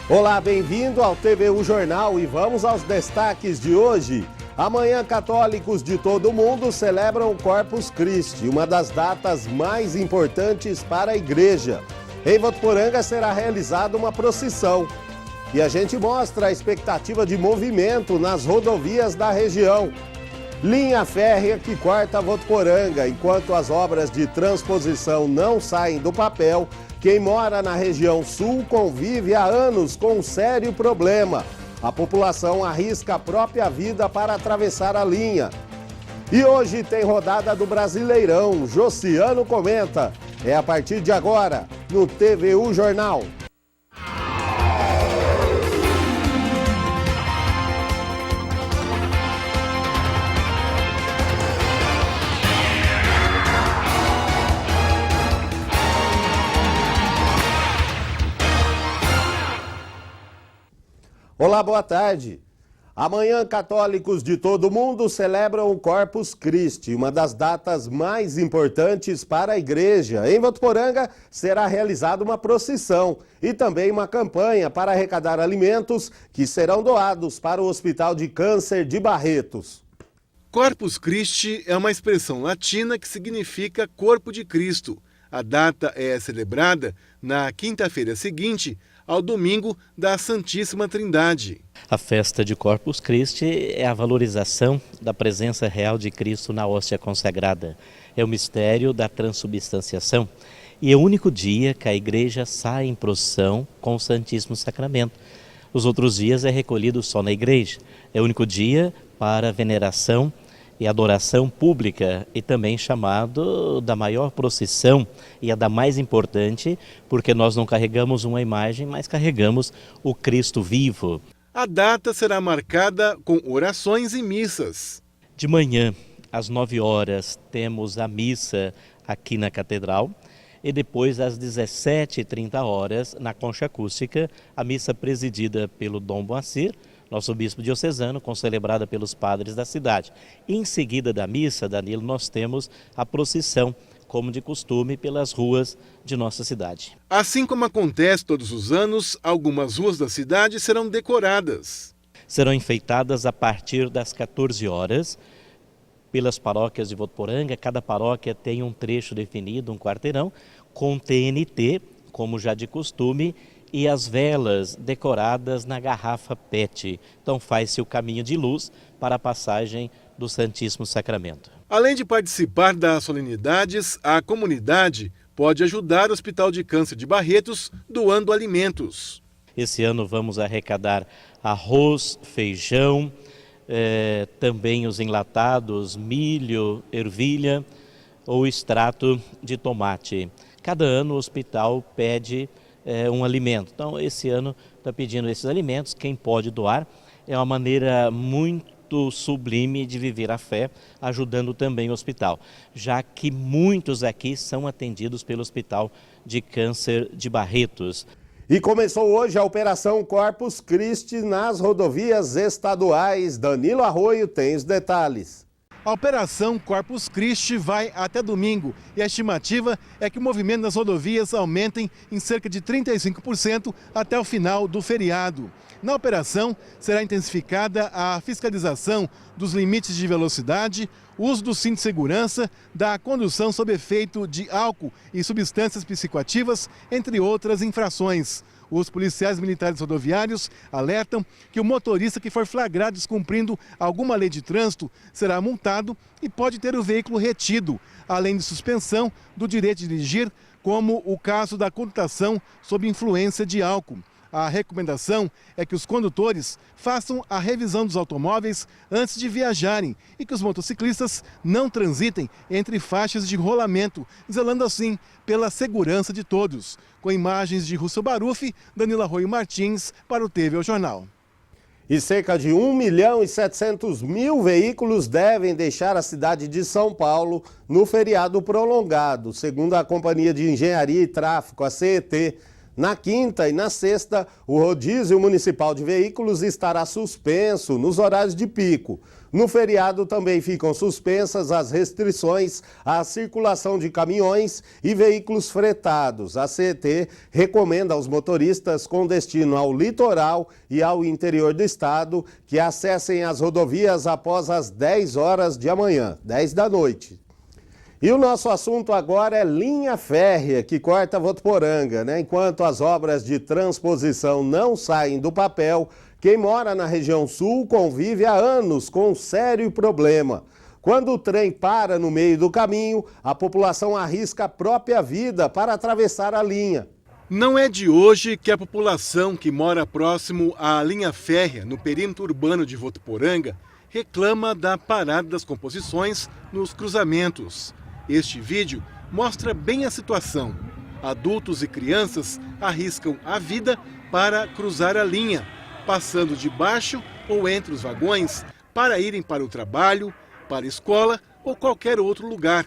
Olá, bem-vindo ao TVU Jornal e vamos aos destaques de hoje. Amanhã, católicos de todo o mundo celebram o Corpus Christi, uma das datas mais importantes para a igreja. Em Votuporanga será realizada uma procissão. E a gente mostra a expectativa de movimento nas rodovias da região. Linha férrea que corta Votuporanga. Enquanto as obras de transposição não saem do papel, quem mora na região sul convive há anos com um sério problema. A população arrisca a própria vida para atravessar a linha. E hoje tem rodada do Brasileirão. Josiano comenta. É a partir de agora, no TVU Jornal. Olá, boa tarde. Amanhã, católicos de todo o mundo celebram o Corpus Christi, uma das datas mais importantes para a igreja. Em Votuporanga será realizada uma procissão e também uma campanha para arrecadar alimentos que serão doados para o Hospital de Câncer de Barretos. Corpus Christi é uma expressão latina que significa Corpo de Cristo. A data é celebrada na quinta-feira seguinte ao domingo da Santíssima Trindade. A festa de Corpus Christi é a valorização da presença real de Cristo na hóstia consagrada. É o mistério da transubstanciação e é o único dia que a igreja sai em procissão com o Santíssimo Sacramento. Os outros dias é recolhido só na igreja. É o único dia para veneração e adoração pública e também chamado da maior procissão e a da mais importante, porque nós não carregamos uma imagem, mas carregamos o Cristo vivo. A data será marcada com orações e missas. De manhã, às 9 horas, temos a missa aqui na Catedral e depois às 17h30 na Concha Acústica, a missa presidida pelo Dom Moacir, nosso bispo diocesano, concelebrada pelos padres da cidade. Em seguida da missa, Danilo, nós temos a procissão, como de costume, pelas ruas de nossa cidade. Assim como acontece todos os anos, algumas ruas da cidade serão decoradas. Serão enfeitadas a partir das 14 horas, pelas paróquias de Votuporanga. Cada paróquia tem um trecho definido, um quarteirão, com TNT, como já de costume, e as velas decoradas na garrafa PET. Então faz-se o caminho de luz para a passagem do Santíssimo Sacramento. Além de participar das solenidades, a comunidade pode ajudar o Hospital de Câncer de Barretos doando alimentos. Esse ano vamos arrecadar arroz, feijão, também os enlatados, milho, ervilha ou extrato de tomate. Cada ano o hospital pede um alimento. Então, esse ano está pedindo esses alimentos. Quem pode doar é uma maneira muito sublime de viver a fé, ajudando também o hospital, já que muitos aqui são atendidos pelo Hospital de Câncer de Barretos. E começou hoje a Operação Corpus Christi nas rodovias estaduais. Danilo Arroio tem os detalhes. A Operação Corpus Christi vai até domingo e a estimativa é que o movimento nas rodovias aumentem em cerca de 35% até o final do feriado. Na operação, será intensificada a fiscalização dos limites de velocidade, o uso do cinto de segurança, da condução sob efeito de álcool e substâncias psicoativas, entre outras infrações. Os policiais militares rodoviários alertam que o motorista que for flagrado descumprindo alguma lei de trânsito será multado e pode ter o veículo retido, além de suspensão do direito de dirigir, como o caso da condução sob influência de álcool. A recomendação é que os condutores façam a revisão dos automóveis antes de viajarem e que os motociclistas não transitem entre faixas de rolamento, zelando assim pela segurança de todos. Com imagens de Russell Baruf, Danilo Arroio Martins para o TVU Jornal. E cerca de 1.700.000 veículos devem deixar a cidade de São Paulo no feriado prolongado, segundo a Companhia de Engenharia e Tráfego, a CET. Na quinta e na sexta, o rodízio municipal de veículos estará suspenso nos horários de pico. No feriado também ficam suspensas as restrições à circulação de caminhões e veículos fretados. A CET recomenda aos motoristas com destino ao litoral e ao interior do estado que acessem as rodovias após as 10 horas de amanhã, 10 da noite. E o nosso assunto agora é linha férrea que corta Votuporanga, né? Enquanto as obras de transposição não saem do papel, quem mora na região sul convive há anos com um sério problema. Quando o trem para no meio do caminho, a população arrisca a própria vida para atravessar a linha. Não é de hoje que a população que mora próximo à linha férrea, no perímetro urbano de Votuporanga, reclama da parada das composições nos cruzamentos. Este vídeo mostra bem a situação. Adultos e crianças arriscam a vida para cruzar a linha, passando debaixo ou entre os vagões para irem para o trabalho, para a escola ou qualquer outro lugar.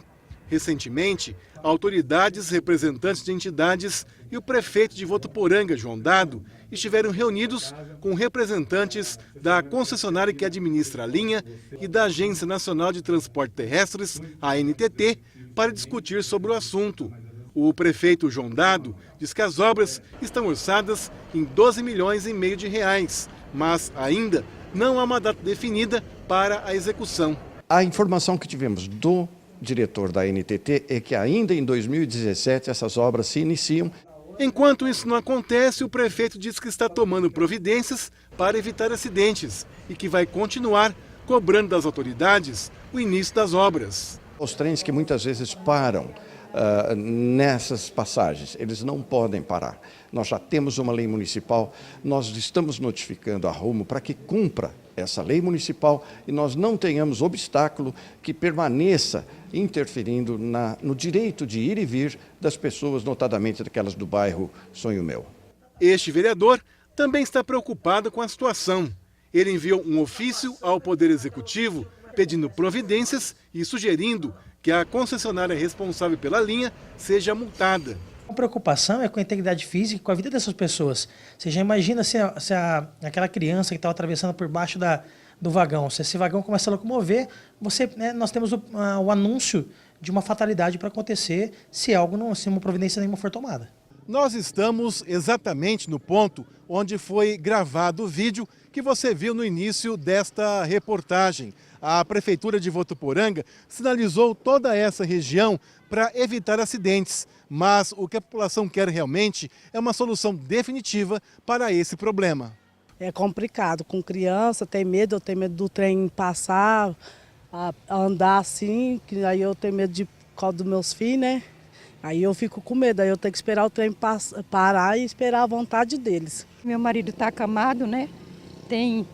Recentemente, autoridades, representantes de entidades e o prefeito de Votuporanga, João Dado, estiveram reunidos com representantes da concessionária que administra a linha e da Agência Nacional de Transportes Terrestres, a ANTT, para discutir sobre o assunto. O prefeito João Dado diz que as obras estão orçadas em 12 milhões e meio de reais, mas ainda não há uma data definida para a execução. A informação que tivemos do diretor da ANTT é que ainda em 2017 essas obras se iniciam. Enquanto isso não acontece, o prefeito diz que está tomando providências para evitar acidentes e que vai continuar cobrando das autoridades o início das obras. Os trens que muitas vezes param nessas passagens, eles não podem parar. Nós já temos uma lei municipal, nós estamos notificando a Rumo para que cumpra essa lei municipal e nós não tenhamos obstáculo que permaneça interferindo no direito de ir e vir das pessoas, notadamente daquelas do bairro Sonho Meu. Este vereador também está preocupado com a situação. Ele enviou um ofício ao Poder Executivo pedindo providências e sugerindo que a concessionária responsável pela linha seja multada. A preocupação é com a integridade física e com a vida dessas pessoas. Você já imagina se aquela criança que estava atravessando por baixo do vagão, se esse vagão começa a locomover, nós temos o anúncio de uma fatalidade para acontecer se uma providência nenhuma for tomada. Nós estamos exatamente no ponto onde foi gravado o vídeo que você viu no início desta reportagem. A Prefeitura de Votuporanga sinalizou toda essa região para evitar acidentes, mas o que a população quer realmente é uma solução definitiva para esse problema. É complicado, com criança, eu tenho medo do trem passar, andar assim, que aí eu tenho medo por causa dos meus filhos, né? Aí eu fico com medo, aí eu tenho que esperar o trem parar e esperar a vontade deles. Meu marido está acamado, né?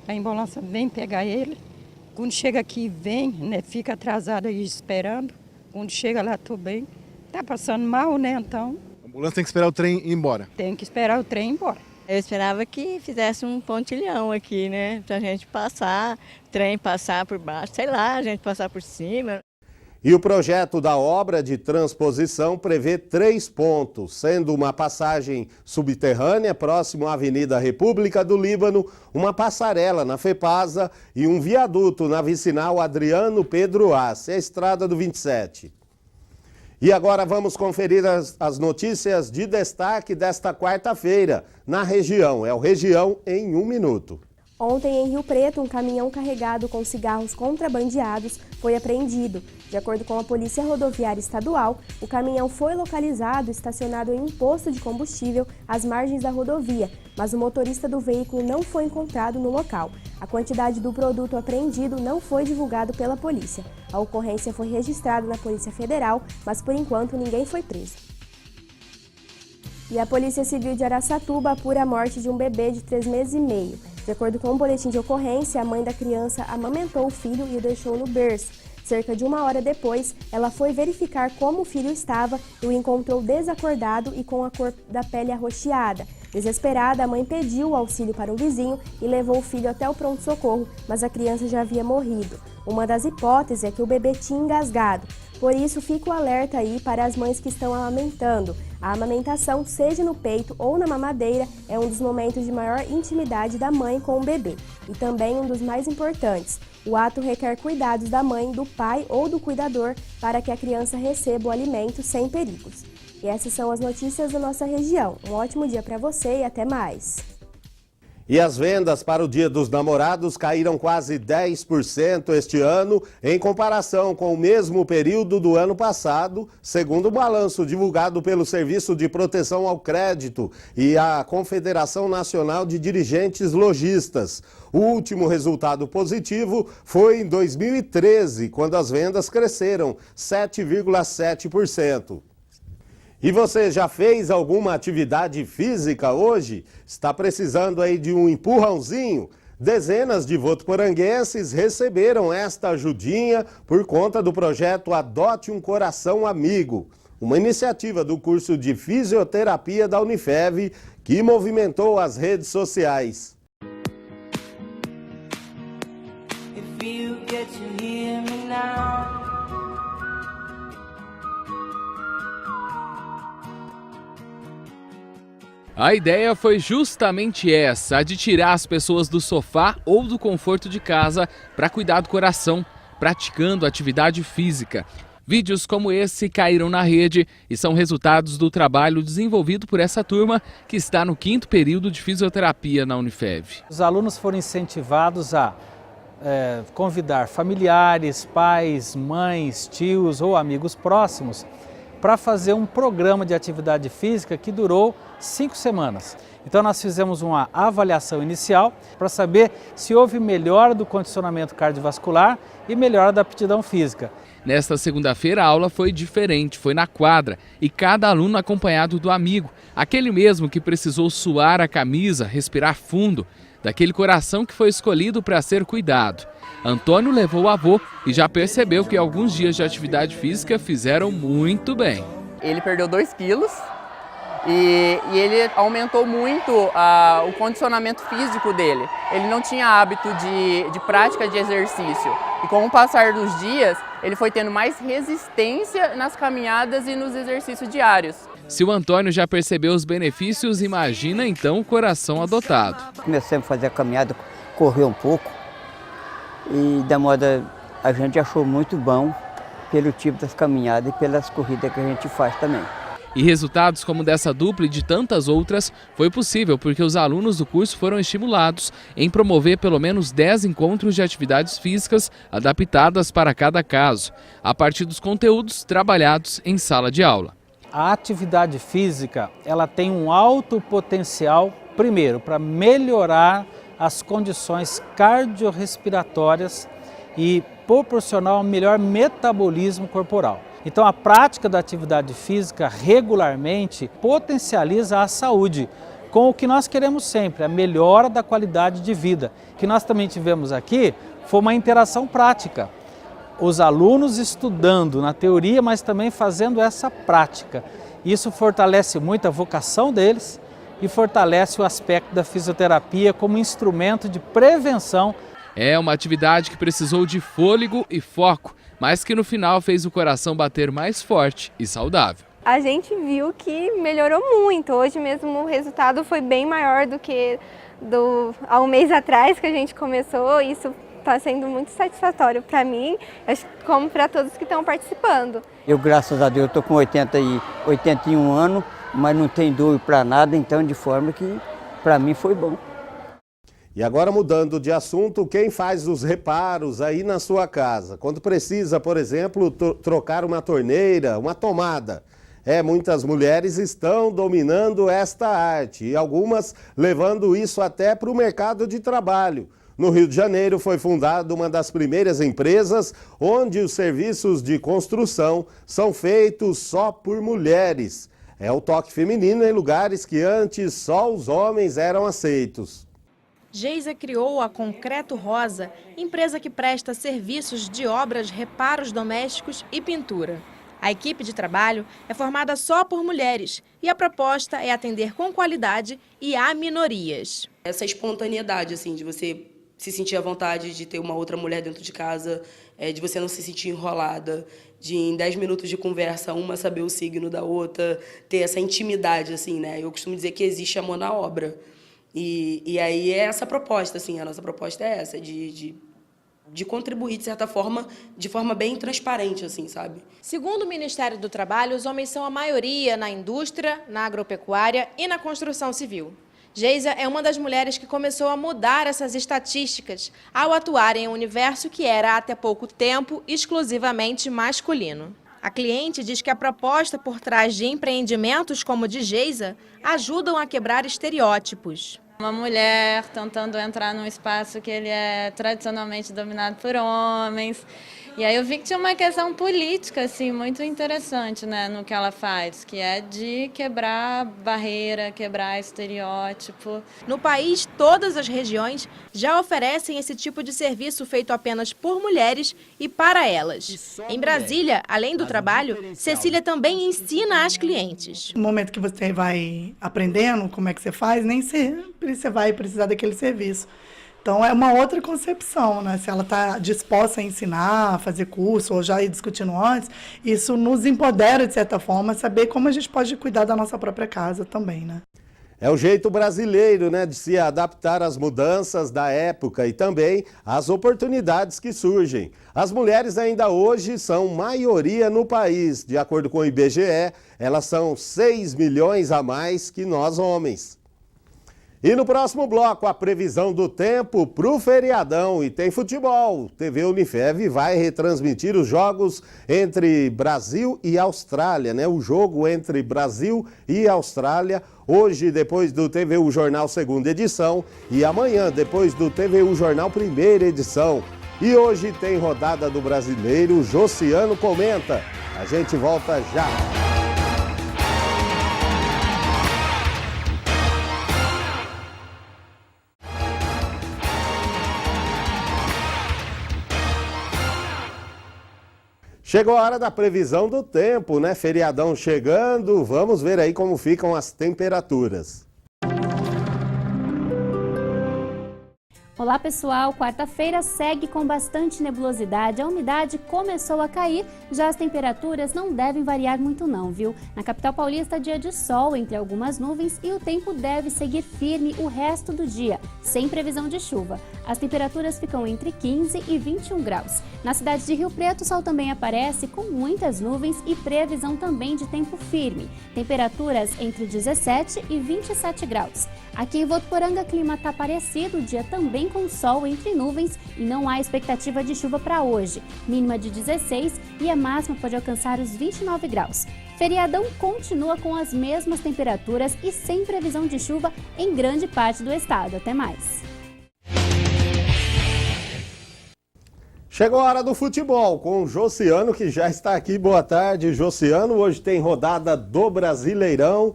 A ambulância vem pegar ele. Quando chega aqui, vem, né? Fica atrasado aí esperando. Quando chega lá, estou bem. Tá passando mal, né? Então. A ambulância tem que esperar o trem ir embora. Tem que esperar o trem ir embora. Eu esperava que fizesse um pontilhão aqui, né? Pra gente passar, trem passar por baixo, sei lá, a gente passar por cima. E o projeto da obra de transposição prevê 3 pontos, sendo uma passagem subterrânea próximo à Avenida República do Líbano, uma passarela na FEPASA e um viaduto na vicinal Adriano Pedro Assi, a estrada do 27. E agora vamos conferir as notícias de destaque desta quarta-feira na região. É o Região em 1 minuto. Ontem, em Rio Preto, um caminhão carregado com cigarros contrabandeados foi apreendido. De acordo com a Polícia Rodoviária Estadual, o caminhão foi localizado estacionado em um posto de combustível às margens da rodovia, mas o motorista do veículo não foi encontrado no local. A quantidade do produto apreendido não foi divulgado pela polícia. A ocorrência foi registrada na Polícia Federal, mas por enquanto ninguém foi preso. E a Polícia Civil de Araçatuba apura a morte de um bebê de 3 meses e meio. De acordo com o boletim de ocorrência, a mãe da criança amamentou o filho e o deixou no berço. Cerca de 1 hora depois, ela foi verificar como o filho estava e o encontrou desacordado e com a cor da pele arroxeada. Desesperada, a mãe pediu auxílio para um vizinho e levou o filho até o pronto-socorro, mas a criança já havia morrido. Uma das hipóteses é que o bebê tinha engasgado. Por isso, fica o alerta aí para as mães que estão amamentando. A amamentação, seja no peito ou na mamadeira, é um dos momentos de maior intimidade da mãe com o bebê. E também um dos mais importantes. O ato requer cuidados da mãe, do pai ou do cuidador para que a criança receba o alimento sem perigos. E essas são as notícias da nossa região. Um ótimo dia para você e até mais! E as vendas para o Dia dos Namorados caíram quase 10% este ano, em comparação com o mesmo período do ano passado, segundo o balanço divulgado pelo Serviço de Proteção ao Crédito e a Confederação Nacional de Dirigentes Lojistas. O último resultado positivo foi em 2013, quando as vendas cresceram 7,7%. E você já fez alguma atividade física hoje? Está precisando aí de um empurrãozinho? Dezenas de votuporanguenses receberam esta ajudinha por conta do projeto Adote um Coração Amigo, uma iniciativa do curso de fisioterapia da Unifev que movimentou as redes sociais. A ideia foi justamente essa, a de tirar as pessoas do sofá ou do conforto de casa para cuidar do coração, praticando atividade física. Vídeos como esse caíram na rede e são resultados do trabalho desenvolvido por essa turma que está no 5º período de fisioterapia na Unifev. Os alunos foram incentivados a convidar familiares, pais, mães, tios ou amigos próximos para fazer um programa de atividade física que durou 5 semanas. Então nós fizemos uma avaliação inicial para saber se houve melhora do condicionamento cardiovascular e melhora da aptidão física. Nesta segunda-feira a aula foi diferente, foi na quadra e cada aluno acompanhado do amigo, aquele mesmo que precisou suar a camisa, respirar fundo, daquele coração que foi escolhido para ser cuidado. Antônio levou o avô e já percebeu que alguns dias de atividade física fizeram muito bem. Ele perdeu 2 quilos e ele aumentou muito o condicionamento físico dele. Ele não tinha hábito de prática de exercício e com o passar dos dias ele foi tendo mais resistência nas caminhadas e nos exercícios diários. Se o Antônio já percebeu os benefícios, imagina então o coração adotado. Comecei a fazer a caminhada, correr um pouco e da moda a gente achou muito bom pelo tipo das caminhadas e pelas corridas que a gente faz também. E resultados como dessa dupla e de tantas outras foi possível porque os alunos do curso foram estimulados em promover pelo menos 10 encontros de atividades físicas adaptadas para cada caso, a partir dos conteúdos trabalhados em sala de aula. A atividade física ela tem um alto potencial, primeiro, para melhorar as condições cardiorrespiratórias e proporcionar um melhor metabolismo corporal. Então a prática da atividade física regularmente potencializa a saúde, com o que nós queremos sempre, a melhora da qualidade de vida. O que nós também tivemos aqui foi uma interação prática. Os alunos estudando na teoria, mas também fazendo essa prática. Isso fortalece muito a vocação deles e fortalece o aspecto da fisioterapia como instrumento de prevenção. É uma atividade que precisou de fôlego e foco, mas que no final fez o coração bater mais forte e saudável. A gente viu que melhorou muito. Hoje mesmo o resultado foi bem maior do que há um mês atrás que a gente começou. Isso está sendo muito satisfatório para mim, como para todos que estão participando. Eu, graças a Deus, estou com 81 anos, mas não tenho dor para nada, então de forma que para mim foi bom. E agora mudando de assunto, quem faz os reparos aí na sua casa? Quando precisa, por exemplo, trocar uma torneira, uma tomada. Muitas mulheres estão dominando esta arte e algumas levando isso até para o mercado de trabalho. No Rio de Janeiro foi fundada uma das primeiras empresas onde os serviços de construção são feitos só por mulheres. É o toque feminino em lugares que antes só os homens eram aceitos. Geisa criou a Concreto Rosa, empresa que presta serviços de obras, reparos domésticos e pintura. A equipe de trabalho é formada só por mulheres e a proposta é atender com qualidade e a minorias. Essa espontaneidade, assim, de você se sentir à vontade de ter uma outra mulher dentro de casa, de você não se sentir enrolada, de em 10 minutos de conversa, uma saber o signo da outra, ter essa intimidade, assim, né? Eu costumo dizer que existe amor na obra. E aí é essa proposta, assim, a nossa proposta é essa, de contribuir, de certa forma, de forma bem transparente, assim, sabe? Segundo o Ministério do Trabalho, os homens são a maioria na indústria, na agropecuária e na construção civil. Geisa é uma das mulheres que começou a mudar essas estatísticas ao atuar em um universo que era, até pouco tempo, exclusivamente masculino. A cliente diz que a proposta por trás de empreendimentos como o de Geisa ajudam a quebrar estereótipos. Uma mulher tentando entrar num espaço que ele é tradicionalmente dominado por homens. E aí eu vi que tinha uma questão política assim, muito interessante, né, no que ela faz, que é de quebrar barreira, quebrar estereótipo. No país, todas as regiões já oferecem esse tipo de serviço feito apenas por mulheres e para elas. Em Brasília, além do trabalho, Cecília também ensina às clientes. No momento que você vai aprendendo como é que você faz, nem sempre você vai precisar daquele serviço. Então, é uma outra concepção, né? Se ela está disposta a ensinar, a fazer curso, ou já ir discutindo antes, isso nos empodera, de certa forma, saber como a gente pode cuidar da nossa própria casa também, né? É o jeito brasileiro, né, de se adaptar às mudanças da época e também às oportunidades que surgem. As mulheres ainda hoje são maioria no país. De acordo com o IBGE, elas são 6 milhões a mais que nós homens. E no próximo bloco, a previsão do tempo para o feriadão. E tem futebol. TV Unifev vai retransmitir os jogos entre Brasil e Austrália, né? O jogo entre Brasil e Austrália, hoje depois do TVU Jornal segunda edição e amanhã depois do TVU Jornal primeira edição. E hoje tem rodada do Brasileiro, Josiano comenta. A gente volta já. Chegou a hora da previsão do tempo, né? Feriadão chegando, vamos ver aí como ficam as temperaturas. Olá pessoal, quarta-feira segue com bastante nebulosidade, a umidade começou a cair, já as temperaturas não devem variar muito não, viu? Na capital paulista, dia de sol entre algumas nuvens e o tempo deve seguir firme o resto do dia, sem previsão de chuva. As temperaturas ficam entre 15 e 21 graus. Na cidade de Rio Preto, o sol também aparece com muitas nuvens e previsão também de tempo firme. Temperaturas entre 17 e 27 graus. Aqui em Votuporanga, o clima está parecido, o dia também com sol entre nuvens e não há expectativa de chuva para hoje. Mínima de 16 e a máxima pode alcançar os 29 graus. Feriadão continua com as mesmas temperaturas e sem previsão de chuva em grande parte do estado. Até mais! Chegou a hora do futebol com o Josiano, que já está aqui. Boa tarde, Josiano. Hoje tem rodada do Brasileirão.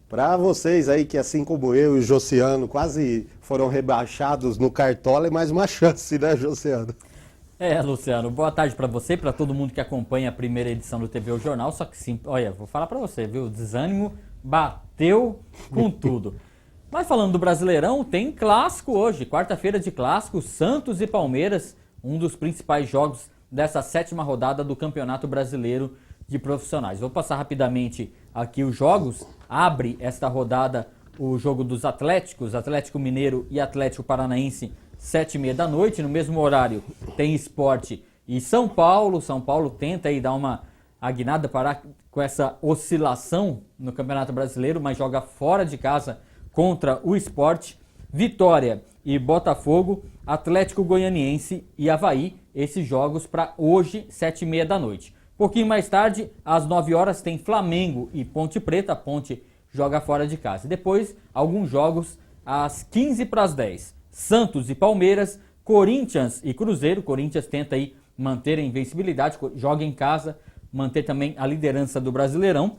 Para vocês aí que, assim como eu e o Josiano, quase foram rebaixados no Cartola, é mais uma chance, né, Josiano? Luciano, boa tarde para você, para todo mundo que acompanha a primeira edição do TV O Jornal. Só que sim, olha, vou falar para você, viu? O desânimo bateu com tudo. Mas falando do Brasileirão, tem clássico hoje, quarta-feira de clássico, Santos e Palmeiras, um dos principais jogos dessa 7ª rodada do Campeonato Brasileiro de Profissionais. Vou passar rapidamente aqui os jogos. Abre esta rodada o jogo dos Atléticos, Atlético Mineiro e Atlético Paranaense, 7h30 da noite. No mesmo horário tem Sport e São Paulo. São Paulo tenta aí dar uma aguinada, parar com essa oscilação no Campeonato Brasileiro, mas joga fora de casa contra o Sport. Vitória e Botafogo, Atlético Goianiense e Avaí. Esses jogos para hoje, 7h30 da noite. Pouquinho mais tarde, às 9 horas, tem Flamengo e Ponte Preta. A Ponte joga fora de casa. Depois, alguns jogos às 15h10. Santos e Palmeiras, Corinthians e Cruzeiro. Corinthians tenta aí manter a invencibilidade, joga em casa, manter também a liderança do Brasileirão.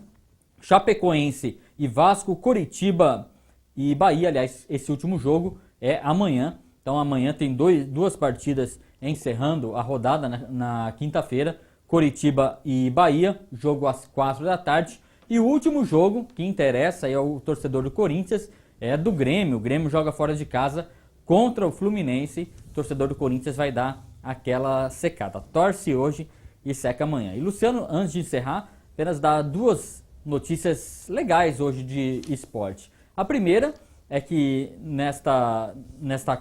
Chapecoense e Vasco, Coritiba e Bahia. Aliás, esse último jogo é amanhã. Então amanhã tem duas partidas encerrando a rodada na quinta-feira. Coritiba e Bahia, jogo às 4 da tarde. E o último jogo que interessa é o torcedor do Corinthians, é do Grêmio. O Grêmio joga fora de casa contra o Fluminense. O torcedor do Corinthians vai dar aquela secada. Torce hoje e seca amanhã. E Luciano, antes de encerrar, apenas dar duas notícias legais hoje de esporte. A primeira é que nesta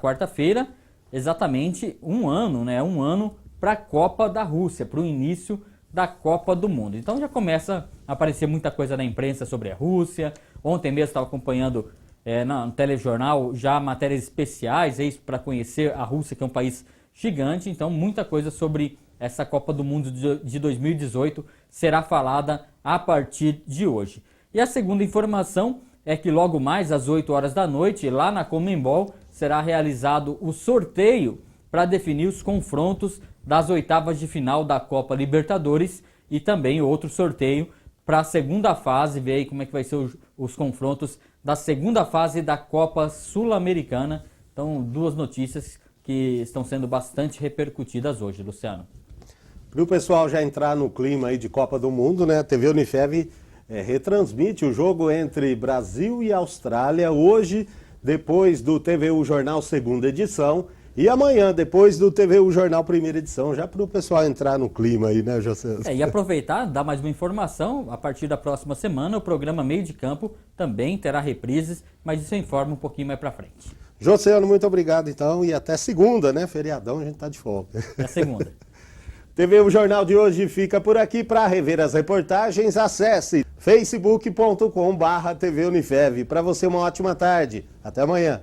quarta-feira, exatamente um ano para a Copa da Rússia, para o início da Copa do Mundo. Então já começa a aparecer muita coisa na imprensa sobre a Rússia. Ontem mesmo estava acompanhando no telejornal já matérias especiais para conhecer a Rússia, que é um país gigante. Então muita coisa sobre essa Copa do Mundo de 2018 será falada a partir de hoje. E a segunda informação é que logo mais às 8 horas da noite, lá na Conmebol, será realizado o sorteio para definir os confrontos das oitavas de final da Copa Libertadores e também outro sorteio para a segunda fase, ver aí como é que vai ser os confrontos da segunda fase da Copa Sul-Americana. Então, duas notícias que estão sendo bastante repercutidas hoje, Luciano. Para o pessoal já entrar no clima aí de Copa do Mundo, né? A TV Unifev retransmite o jogo entre Brasil e Austrália hoje, depois do TVU Jornal segunda edição, e amanhã, depois do TVU Jornal primeira edição, já para o pessoal entrar no clima aí, né, José? E aproveitar, dar mais uma informação, a partir da próxima semana, o programa Meio de Campo também terá reprises, mas isso eu informo um pouquinho mais para frente. Josiano, muito obrigado então, e até segunda, né? Feriadão, a gente tá de folga. Até segunda. TVU Jornal de hoje fica por aqui. Para rever as reportagens, acesse facebook.com/TV Unifev. Para você, uma ótima tarde. Até amanhã.